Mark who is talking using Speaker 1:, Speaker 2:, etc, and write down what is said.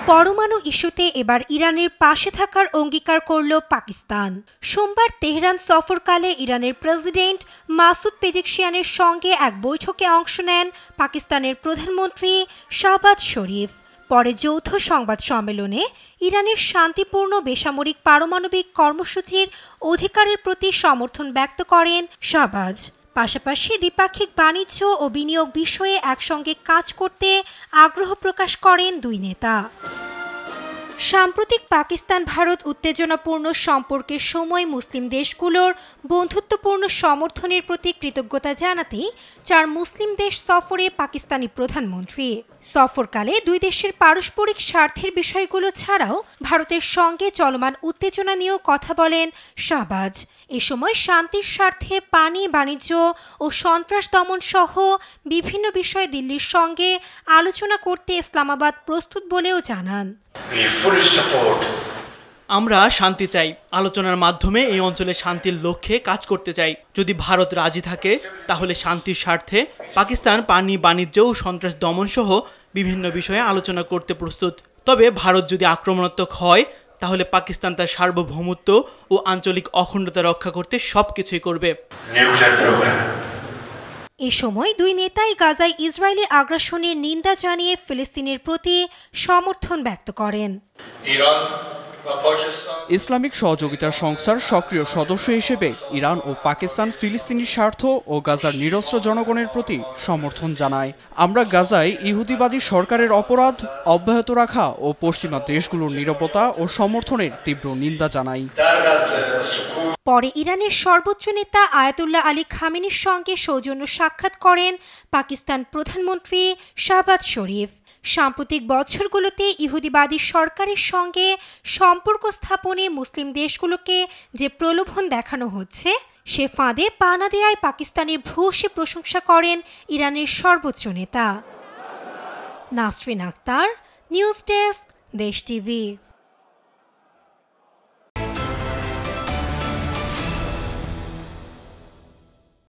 Speaker 1: পরমাণু ইস্যুতে এবার ইরানের পাশে থাকার অঙ্গীকার করল পাকিস্তান। সোমবার তেহরান সফরকালে ইরানের প্রেসিডেন্ট মাসুদ পেজেকশিয়ানের সঙ্গে এক বৈঠকে অংশ নেন পাকিস্তানের প্রধানমন্ত্রী শাহবাজ শরীফ। পরে যৌথ সংবাদ সম্মেলনে ইরানের শান্তিপূর্ণ বেসামরিক পারমাণবিক কর্মসূচির অধিকারের প্রতি সমর্থন ব্যক্ত করেন শাহবাজ। পাশাপাশি দ্বিপাক্ষিক বাণিজ্য ও বিনিয়োগ বিষয়ে একসঙ্গে কাজ করতে আগ্রহ প্রকাশ করেন দুই নেতা। সাম্প্রতিক পাকিস্তান ভারত উত্তেজনাপূর্ণ সম্পর্কের সময় মুসলিম দেশগুলোর বন্ধুত্বপূর্ণ সমর্থনের প্রতি কৃতজ্ঞতা জানাতে 4 মুসলিম দেশ সফরে পাকিস্তানি প্রধানমন্ত্রী। সফরকালে দুই দেশের পারস্পরিক স্বার্থের বিষয়গুলো ছাড়াও ভারতের সঙ্গে চলমান উত্তেজনা নিয়েও কথা বলেন শাহবাজ। এ সময় শান্তির স্বার্থে পানি, বাণিজ্য ও সন্ত্রাস দমন সহ বিভিন্ন বিষয়ে দিল্লির সঙ্গে আলোচনা করতে ইসলামাবাদ প্রস্তুত বলেও জানান।
Speaker 2: আমরা শান্তি চাই, আলোচনার মাধ্যমে এই অঞ্চলে শান্তির লক্ষ্যে কাজ করতে চাই। যদি ভারত রাজি থাকে তাহলে শান্তির স্বার্থে পাকিস্তান পানি, বাণিজ্য ও সন্ত্রাস দমন সহ বিভিন্ন বিষয়ে আলোচনা করতে প্রস্তুত। তবে ভারত যদি আক্রমণাত্মক হয় তাহলে পাকিস্তান তার সার্বভৌমত্ব ও আঞ্চলিক অখণ্ডতা রক্ষা করতে সবকিছুই করবে।
Speaker 1: এ সময় দুই নেতাই গাজায় ইসরায়েলি আগ্রাসনের নিন্দা জানিয়ে ফিলিস্তিনের প্রতি সমর্থন ব্যক্ত করেন।
Speaker 3: ইসলামিক সহযোগিতা সংস্থার সক্রিয় সদস্য হিসেবে ইরান ও পাকিস্তান ফিলিস্তিনি স্বার্থ ও গাজার নিরস্ত্র জনগণের প্রতি সমর্থন জানায়। আমরা গাজায় ইহুদিবাদী সরকারের অপরাধ অব্যাহত রাখা ও পশ্চিমা দেশগুলোর নীরবতা ও সমর্থনের তীব্র নিন্দা জানাই।
Speaker 1: পরে ইরানের সর্বোচ্চ নেতা আয়াতুল্লাহ আলী খামেনির সঙ্গে সৌজন্য সাক্ষাৎ করেন পাকিস্তান প্রধানমন্ত্রী শাহবাজ শরীফ। সাম্প্রতিক বছরগুলোতে ইহুদিবাদী সরকারের সঙ্গে সম্পর্ক স্থাপনে মুসলিম দেশগুলোকে যে প্রলোভন দেখানো হচ্ছে সে ফাঁদে পা না দেয়ায় পাকিস্তানের ভূয়সী প্রশংসা করেন ইরানের সর্বোচ্চ নেতা। নাসরিন আক্তার, নিউজ ডেস্ক, দেশ টিভি।